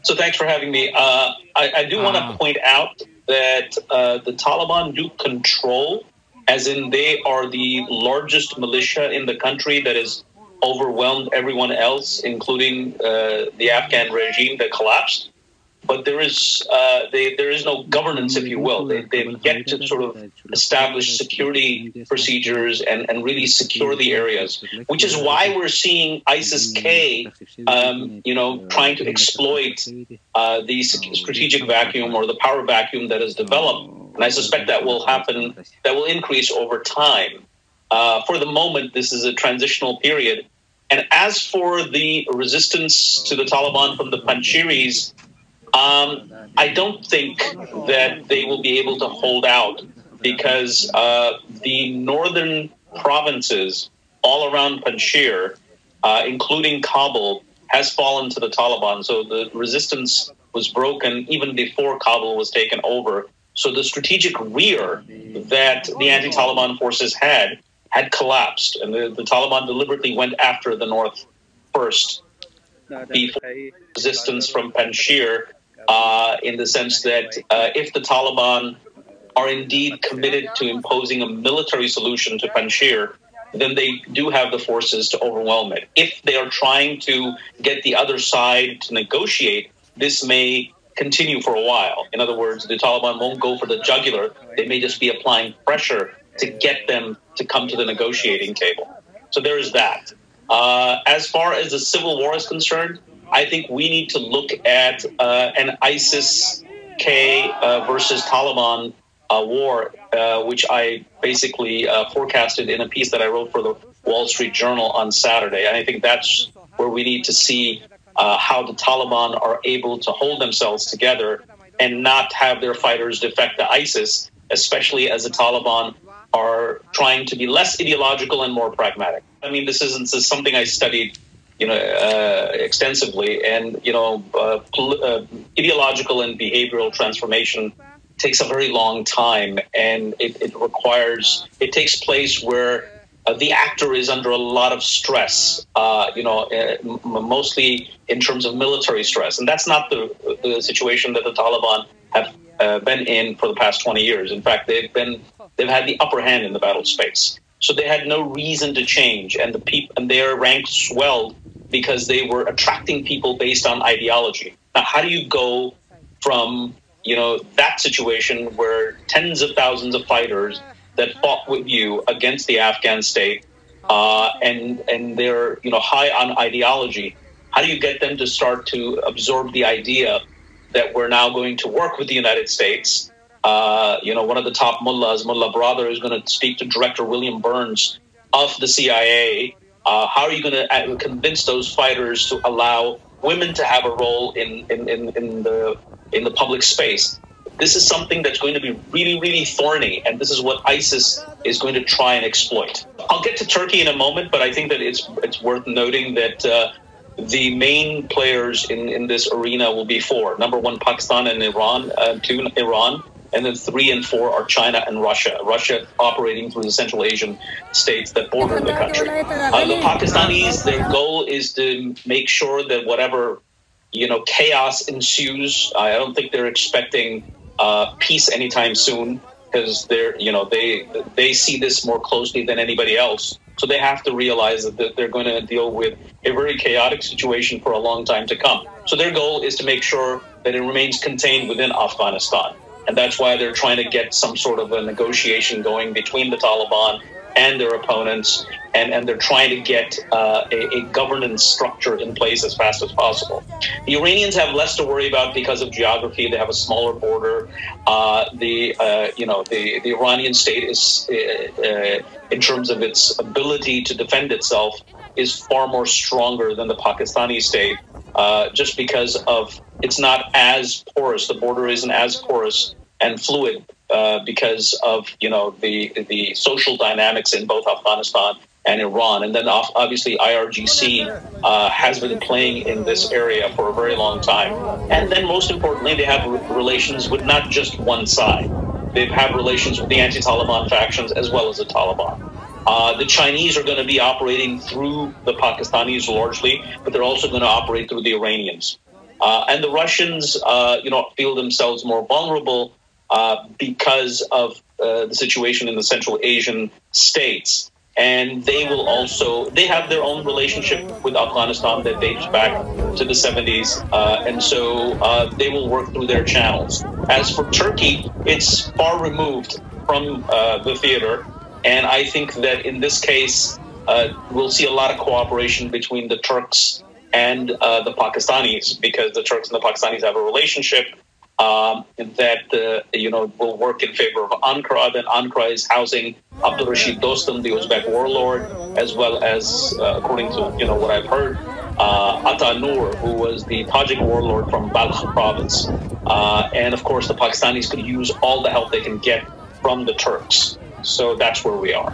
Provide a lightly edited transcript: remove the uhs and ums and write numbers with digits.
So thanks for having me. I do want to point out that the Taliban do control, as in they are the largest militia in the country that has overwhelmed everyone else, including the Afghan regime that collapsed. But there is no governance, if you will. They've yet to sort of establish security procedures and really secure the areas, which is why we're seeing ISIS-K, trying to exploit the strategic vacuum or the power vacuum that has developed. And I suspect that will happen, that will increase over time. For the moment, this is a transitional period. And as for the resistance to the Taliban from the Panjshiris, I don't think that they will be able to hold out because the northern provinces all around Panjshir, including Kabul, has fallen to the Taliban. So the resistance was broken even before Kabul was taken over. So the strategic rear that the anti-Taliban forces had collapsed. And the Taliban deliberately went after the north first before resistance from Panjshir, in the sense that if the Taliban are indeed committed to imposing a military solution to Panjshir, then they do have the forces to overwhelm it. If they are trying to get the other side to negotiate, this may continue for a while. In other words, the Taliban won't go for the jugular. They may just be applying pressure to get them to come to the negotiating table. So there is that. As far as the civil war is concerned, I think we need to look at an ISIS-K versus Taliban war, which I basically forecasted in a piece that I wrote for the Wall Street Journal on Saturday. And I think that's where we need to see how the Taliban are able to hold themselves together and not have their fighters defect to ISIS, especially as the Taliban are trying to be less ideological and more pragmatic. I mean, this is something I studied extensively, and ideological and behavioral transformation takes a very long time, and it takes place where the actor is under a lot of stress, mostly in terms of military stress, and that's not the situation that the Taliban have been in for the past 20 years. In fact, they've had the upper hand in the battle space. So they had no reason to change, and their ranks swelled because they were attracting people based on ideology. Now, how do you go from that situation where tens of thousands of fighters that fought with you against the Afghan state, and they're high on ideology? How do you get them to start to absorb the idea that we're now going to work with the United States? One of the top mullahs, Mullah Brother, is going to speak to Director William Burns of the CIA. How are you going to convince those fighters to allow women to have a role in the public space? This is something that's going to be really, really thorny, and this is what ISIS is going to try and exploit. I'll get to Turkey in a moment, but I think that it's worth noting that the main players in this arena will be four. Number one, Pakistan and Iran. Two, Iran. And then 3 and 4 are China and Russia. Russia operating through the Central Asian states that border the country. The Pakistanis, their goal is to make sure that whatever chaos ensues. I don't think they're expecting peace anytime soon, because they see this more closely than anybody else. So they have to realize that they're going to deal with a very chaotic situation for a long time to come. So their goal is to make sure that it remains contained within Afghanistan. And that's why they're trying to get some sort of a negotiation going between the Taliban and their opponents, and they're trying to get a governance structure in place as fast as possible. The Iranians have less to worry about because of geography. They have a smaller border. The Iranian state is, in terms of its ability to defend itself, is far more stronger than the Pakistani state, just because of it's not as porous. The border isn't as porous and fluid because of the social dynamics in both Afghanistan and Iran. And then obviously IRGC has been playing in this area for a very long time. And then most importantly, they have relations with not just one side. They have relations with the anti-Taliban factions as well as the Taliban. The Chinese are going to be operating through the Pakistanis largely, but they're also going to operate through the Iranians. And the Russians, feel themselves more vulnerable because of the situation in the Central Asian states. And they have their own relationship with Afghanistan that dates back to the 70s. And so they will work through their channels. As for Turkey, it's far removed from the theater. And I think that in this case, we'll see a lot of cooperation between the Turks and the Pakistanis, because the Turks and the Pakistanis have a relationship that will work in favor of Ankara. Then Ankara is housing Abdul Rashid Dostum, the Uzbek warlord, as well as, according to what I've heard, Ata Nur, who was the Tajik warlord from Balkh province. And of course, the Pakistanis could use all the help they can get from the Turks. So that's where we are.